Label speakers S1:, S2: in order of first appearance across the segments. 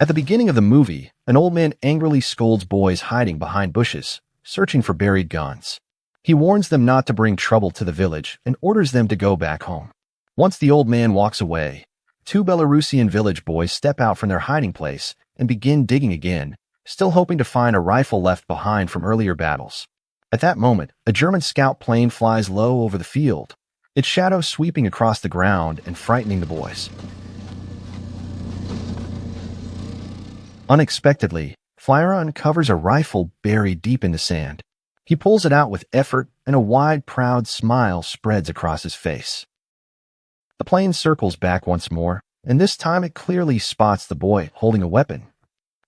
S1: At the beginning of the movie, an old man angrily scolds boys hiding behind bushes, searching for buried guns. He warns them not to bring trouble to the village and orders them to go back home. Once the old man walks away, two Belarusian village boys step out from their hiding place and begin digging again, still hoping to find a rifle left behind from earlier battles. At that moment, a German scout plane flies low over the field, its shadow sweeping across the ground and frightening the boys. Unexpectedly, Flyara uncovers a rifle buried deep in the sand. He pulls it out with effort, and a wide, proud smile spreads across his face. The plane circles back once more, and this time it clearly spots the boy holding a weapon.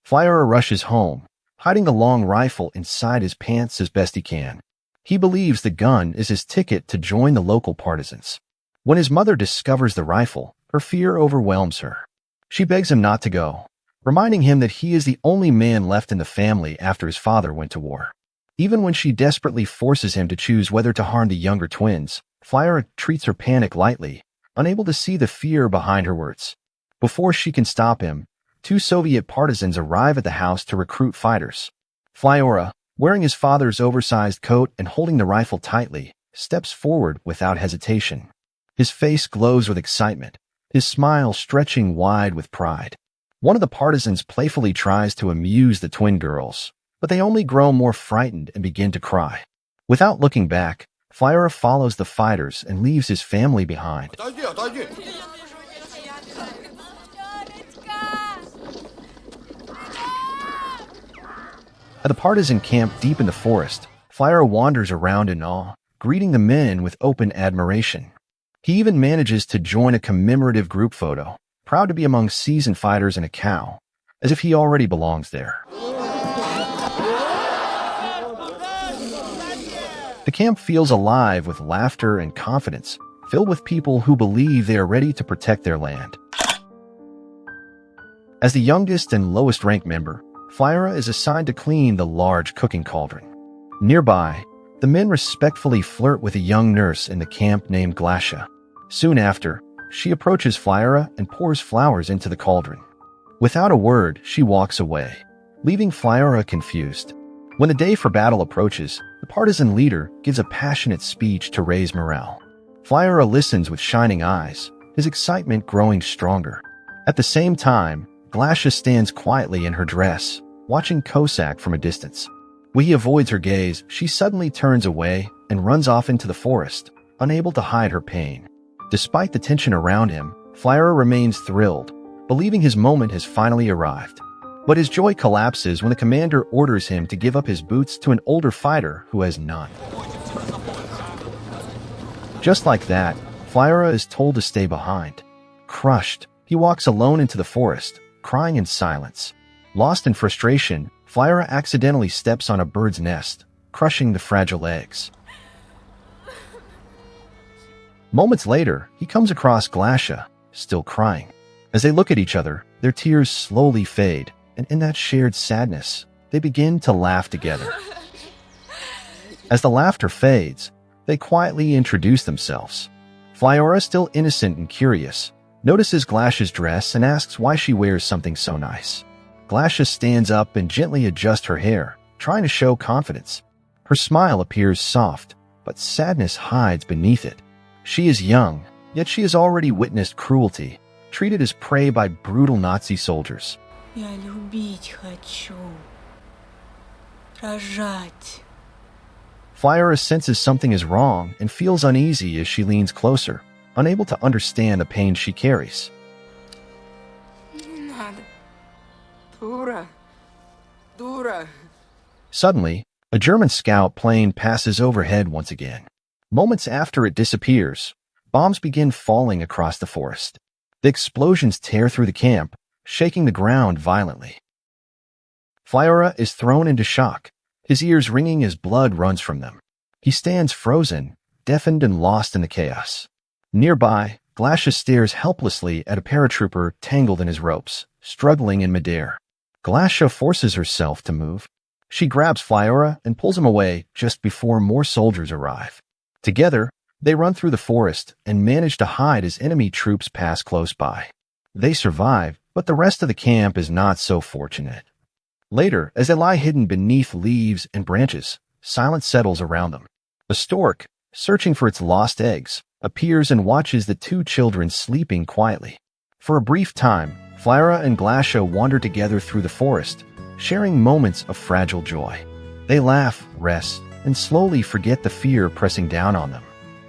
S1: Flyara rushes home, hiding the long rifle inside his pants as best he can. He believes the gun is his ticket to join the local partisans. When his mother discovers the rifle, her fear overwhelms her. She begs him not to go, reminding him that he is the only man left in the family after his father went to war. Even when she desperately forces him to choose whether to harm the younger twins, Flyara treats her panic lightly, unable to see the fear behind her words. Before she can stop him, two Soviet partisans arrive at the house to recruit fighters. Flyara, wearing his father's oversized coat and holding the rifle tightly, steps forward without hesitation. His face glows with excitement, his smile stretching wide with pride. One of the partisans playfully tries to amuse the twin girls, but they only grow more frightened and begin to cry. Without looking back, Flyara follows the fighters and leaves his family behind. At the partisan camp deep in the forest, Flyara wanders around in awe, greeting the men with open admiration. He even manages to join a commemorative group photo, proud to be among seasoned fighters and a cow, as if he already belongs there. The camp feels alive with laughter and confidence, filled with people who believe they are ready to protect their land. As the youngest and lowest-ranked member, Flyara is assigned to clean the large cooking cauldron. Nearby, the men respectfully flirt with a young nurse in the camp named Glasha. Soon after, she approaches Flyara and pours flowers into the cauldron. Without a word, she walks away, leaving Flyara confused. When the day for battle approaches, the partisan leader gives a passionate speech to raise morale. Flyara listens with shining eyes, his excitement growing stronger. At the same time, Glasha stands quietly in her dress, watching Cossack from a distance. When he avoids her gaze, she suddenly turns away and runs off into the forest, unable to hide her pain. Despite the tension around him, Flyara remains thrilled, believing his moment has finally arrived. But his joy collapses when the commander orders him to give up his boots to an older fighter who has none. Just like that, Flyara is told to stay behind. Crushed, he walks alone into the forest, crying in silence. Lost in frustration, Flyara accidentally steps on a bird's nest, crushing the fragile eggs. Moments later, he comes across Glasha, still crying. As they look at each other, their tears slowly fade, and in that shared sadness, they begin to laugh together. As the laughter fades, they quietly introduce themselves. Flyara, still innocent and curious, notices Glasha's dress and asks why she wears something so nice. Glasha stands up and gently adjusts her hair, trying to show confidence. Her smile appears soft, but sadness hides beneath it. She is young, yet she has already witnessed cruelty, treated as prey by brutal Nazi soldiers.
S2: Я любить хочу. Рожать.
S1: Flyara senses something is wrong and feels uneasy as she leans closer, unable to understand the pain she carries.
S2: Не надо. Дура. Дура.
S1: Suddenly, a German scout plane passes overhead once again. Moments after it disappears, bombs begin falling across the forest. The explosions tear through the camp, shaking the ground violently. Flyara is thrown into shock, his ears ringing as blood runs from them. He stands frozen, deafened and lost in the chaos. Nearby, Glasha stares helplessly at a paratrooper tangled in his ropes, struggling in midair. Glacia forces herself to move. She grabs Flyora and pulls him away just before more soldiers arrive. Together, they run through the forest and manage to hide as enemy troops pass close by. They survive, but the rest of the camp is not so fortunate. Later, as they lie hidden beneath leaves and branches, silence settles around them. A stork, searching for its lost eggs, appears and watches the two children sleeping quietly. For a brief time, Flyora and Glacia wander together through the forest, sharing moments of fragile joy. They laugh, rest, and slowly forget the fear pressing down on them.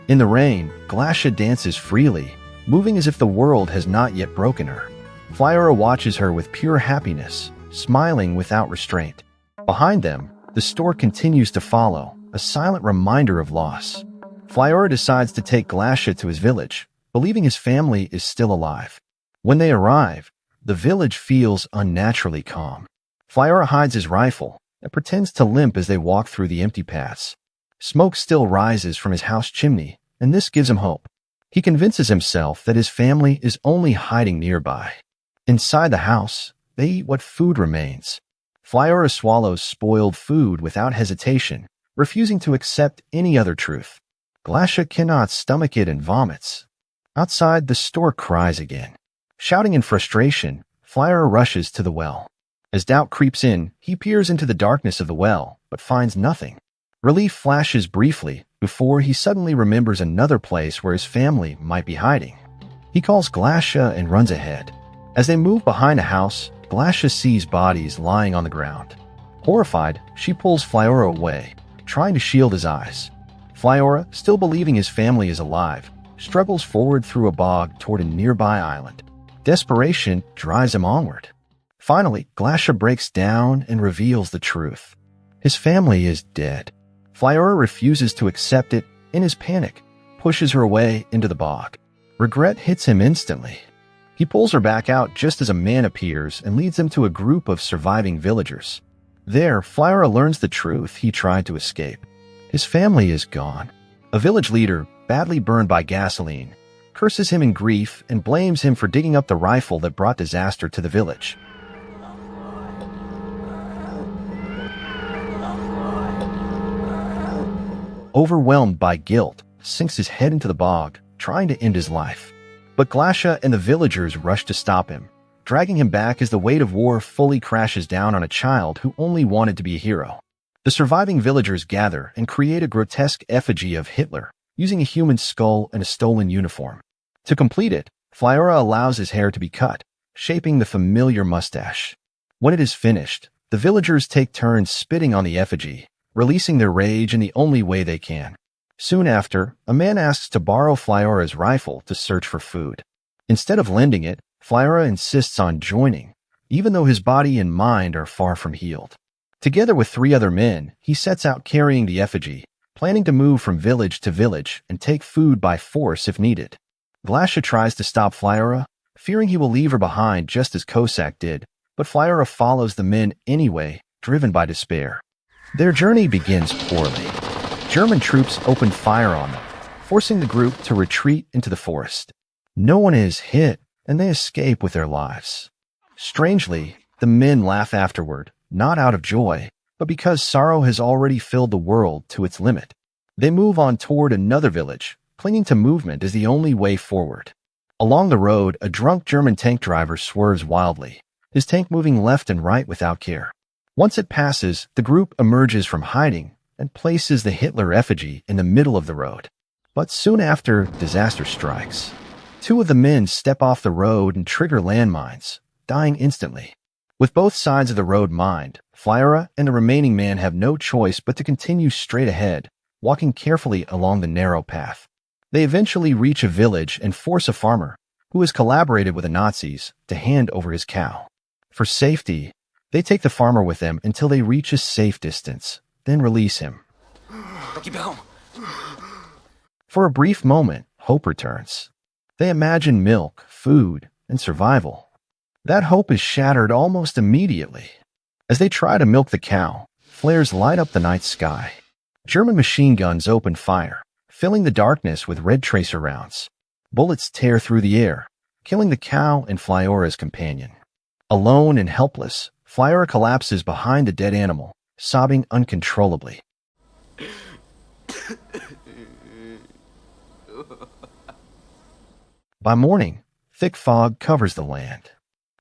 S1: In the rain, Glacia dances freely, moving as if the world has not yet broken her. Flyora watches her with pure happiness, smiling without restraint. Behind them, the stork continues to follow, a silent reminder of loss. Flyora decides to take Glacia to his village, believing his family is still alive. When they arrive, the village feels unnaturally calm. Flyora hides his rifle and pretends to limp as they walk through the empty paths. Smoke still rises from his house chimney, and this gives him hope. He convinces himself that his family is only hiding nearby. Inside the house, they eat what food remains. Flyora swallows spoiled food without hesitation, refusing to accept any other truth. Glacia cannot stomach it and vomits. Outside, the stork cries again. Shouting in frustration, Flyora rushes to the well. As doubt creeps in, he peers into the darkness of the well, but finds nothing. Relief flashes briefly before he suddenly remembers another place where his family might be hiding. He calls Glacia and runs ahead. As they move behind a house, Glacia sees bodies lying on the ground. Horrified, she pulls Flyora away, trying to shield his eyes. Flyora, still believing his family is alive, struggles forward through a bog toward a nearby island. Desperation drives him onward. Finally, Glacia breaks down and reveals the truth. His family is dead. Flyora refuses to accept it, in his panic, pushes her away into the bog. Regret hits him instantly. He pulls her back out just as a man appears and leads them to a group of surviving villagers. There, Flyora learns the truth he tried to escape. His family is gone. A village leader, badly burned by gasoline, curses him in grief and blames him for digging up the rifle that brought disaster to the village. Overwhelmed by guilt, sinks his head into the bog, trying to end his life. But Glacia and the villagers rush to stop him, dragging him back as the weight of war fully crashes down on a child who only wanted to be a hero. The surviving villagers gather and create a grotesque effigy of Hitler, using a human skull and a stolen uniform. To complete it, Flyora allows his hair to be cut, shaping the familiar mustache. When it is finished, the villagers take turns spitting on the effigy, releasing their rage in the only way they can. Soon after, a man asks to borrow Flyora's rifle to search for food. Instead of lending it, Flyora insists on joining, even though his body and mind are far from healed. Together with 3 other men, he sets out carrying the effigy, planning to move from village to village and take food by force if needed. Glacia tries to stop Flyora, fearing he will leave her behind just as Cossack did, but Flyora follows the men anyway, driven by despair. Their journey begins poorly. German troops open fire on them, forcing the group to retreat into the forest. No one is hit, and they escape with their lives. Strangely, the men laugh afterward, not out of joy, but because sorrow has already filled the world to its limit. They move on toward another village, clinging to movement as the only way forward. Along the road, a drunk German tank driver swerves wildly, his tank moving left and right without care. Once it passes, the group emerges from hiding and places the Hitler effigy in the middle of the road. But soon after, disaster strikes. 2 of the men step off the road and trigger landmines, dying instantly. With both sides of the road mined, Flyora and the remaining man have no choice but to continue straight ahead, walking carefully along the narrow path. They eventually reach a village and force a farmer, who has collaborated with the Nazis, to hand over his cow. For safety, they take the farmer with them until they reach a safe distance, then release him. For a brief moment, hope returns. They imagine milk, food, and survival. That hope is shattered almost immediately. As they try to milk the cow, flares light up the night sky. German machine guns open fire, filling the darkness with red tracer rounds. Bullets tear through the air, killing the cow and Flyora's companion. Alone and helpless, Flyra collapses behind the dead animal, sobbing uncontrollably. By morning, thick fog covers the land.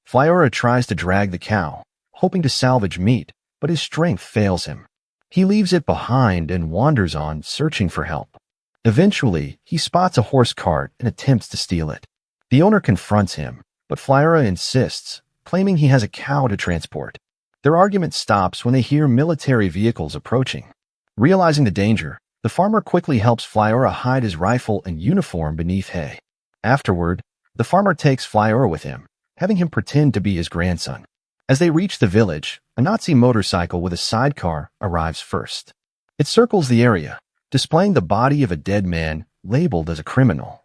S1: Flyra tries to drag the cow, hoping to salvage meat, but his strength fails him. He leaves it behind and wanders on, searching for help. Eventually, he spots a horse cart and attempts to steal it. The owner confronts him, but Flyra insists, claiming he has a cow to transport. Their argument stops when they hear military vehicles approaching. Realizing the danger, the farmer quickly helps Flyra hide his rifle and uniform beneath hay. Afterward, the farmer takes Flyra with him, having him pretend to be his grandson. As they reach the village, a Nazi motorcycle with a sidecar arrives first. It circles the area, displaying the body of a dead man labeled as a criminal.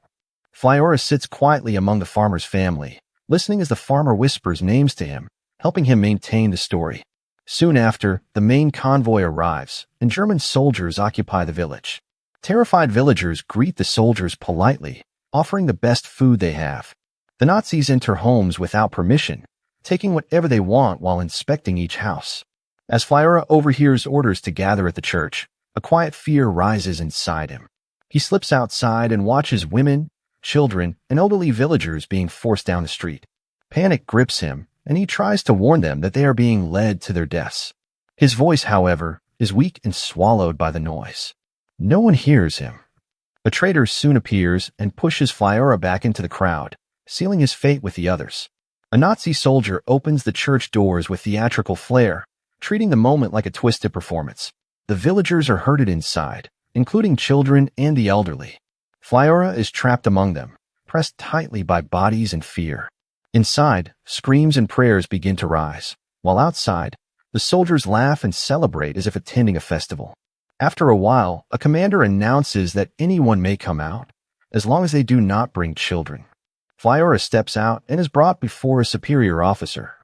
S1: Flyra sits quietly among the farmer's family, listening as the farmer whispers names to him, helping him maintain the story. Soon after, the main convoy arrives, and German soldiers occupy the village. Terrified villagers greet the soldiers politely, offering the best food they have. The Nazis enter homes without permission, taking whatever they want while inspecting each house. As Flyra overhears orders to gather at the church, a quiet fear rises inside him. He slips outside and watches women, children, and elderly villagers being forced down the street. Panic grips him, and he tries to warn them that they are being led to their deaths. His voice, however, is weak and swallowed by the noise. No one hears him. A traitor soon appears and pushes Flyra back into the crowd, sealing his fate with the others. A Nazi soldier opens the church doors with theatrical flair, treating the moment like a twisted performance. The villagers are herded inside, including children and the elderly. Flyra is trapped among them, pressed tightly by bodies and fear. Inside, screams and prayers begin to rise, while outside, the soldiers laugh and celebrate as if attending a festival. After a while, a commander announces that anyone may come out, as long as they do not bring children. Flyra steps out and is brought before a superior officer.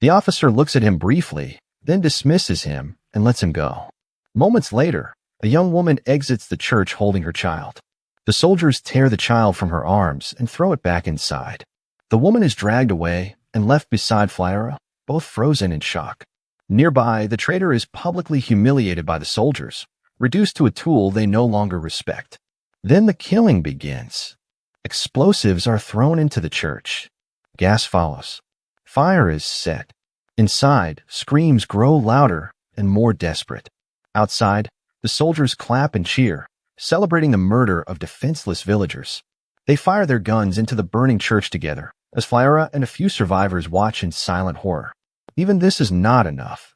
S1: The officer looks at him briefly, then dismisses him and lets him go. Moments later, a young woman exits the church holding her child. The soldiers tear the child from her arms and throw it back inside. The woman is dragged away and left beside Flyra, both frozen in shock. Nearby, the traitor is publicly humiliated by the soldiers, reduced to a tool they no longer respect. Then the killing begins. Explosives are thrown into the church. Gas follows. Fire is set. Inside, screams grow louder and more desperate. Outside, the soldiers clap and cheer, celebrating the murder of defenseless villagers. They fire their guns into the burning church together, as Flyra and a few survivors watch in silent horror. Even this is not enough.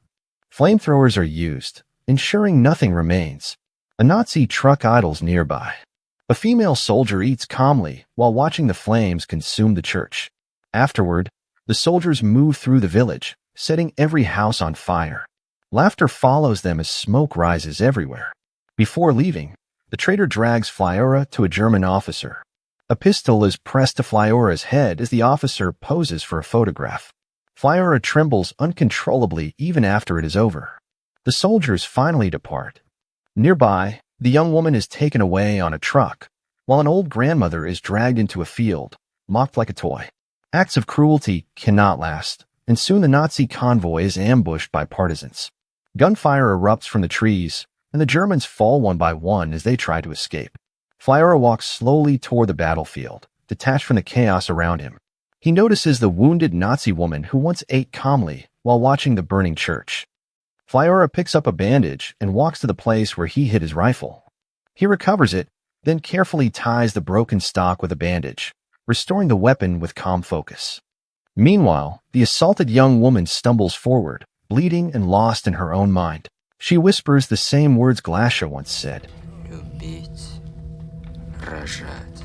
S1: Flamethrowers are used, ensuring nothing remains. A Nazi truck idles nearby. A female soldier eats calmly while watching the flames consume the church. Afterward, the soldiers move through the village, setting every house on fire. Laughter follows them as smoke rises everywhere. Before leaving, the traitor drags Flyra to a German officer. A pistol is pressed to Flyra's head as the officer poses for a photograph. Flyra trembles uncontrollably even after it is over. The soldiers finally depart. Nearby, the young woman is taken away on a truck, while an old grandmother is dragged into a field, mocked like a toy. Acts of cruelty cannot last, and soon the Nazi convoy is ambushed by partisans. Gunfire erupts from the trees, and the Germans fall one by one as they try to escape. Flyra walks slowly toward the battlefield, detached from the chaos around him. He notices the wounded Nazi woman who once ate calmly while watching the burning church. Flyra picks up a bandage and walks to the place where he hid his rifle. He recovers it, then carefully ties the broken stock with a bandage, restoring the weapon with calm focus. Meanwhile, the assaulted young woman stumbles forward, bleeding and lost in her own mind. She whispers the same words Glasha once said.
S2: Любить, рожать.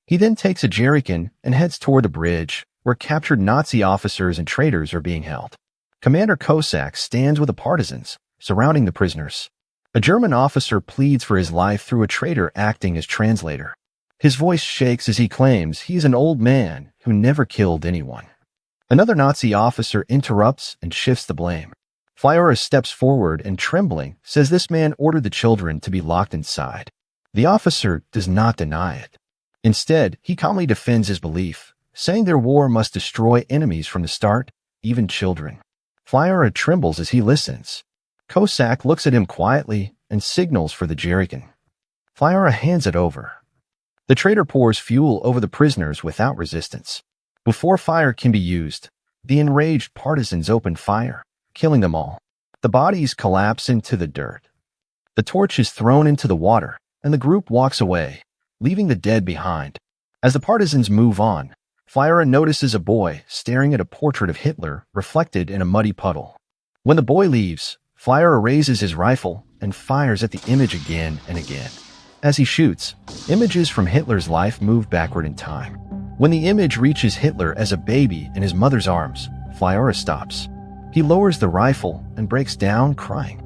S1: He then takes a jerrycan and heads toward the bridge, where captured Nazi officers and traitors are being held. Commander Kosak stands with the partisans, surrounding the prisoners. A German officer pleads for his life through a traitor acting as translator. His voice shakes as he claims he's an old man who never killed anyone. Another Nazi officer interrupts and shifts the blame. Flyra steps forward and, trembling, says this man ordered the children to be locked inside. The officer does not deny it. Instead, he calmly defends his belief, saying their war must destroy enemies from the start, even children. Flyara trembles as he listens. Cossack looks at him quietly and signals for the jerrycan. Flyara hands it over. The traitor pours fuel over the prisoners without resistance. Before fire can be used, the enraged partisans open fire, killing them all. The bodies collapse into the dirt. The torch is thrown into the water, and the group walks away, leaving the dead behind. As the partisans move on, Flyara notices a boy staring at a portrait of Hitler reflected in a muddy puddle. When the boy leaves, Flyara raises his rifle and fires at the image again and again. As he shoots, images from Hitler's life move backward in time. When the image reaches Hitler as a baby in his mother's arms, Flyara stops. He lowers the rifle and breaks down, crying.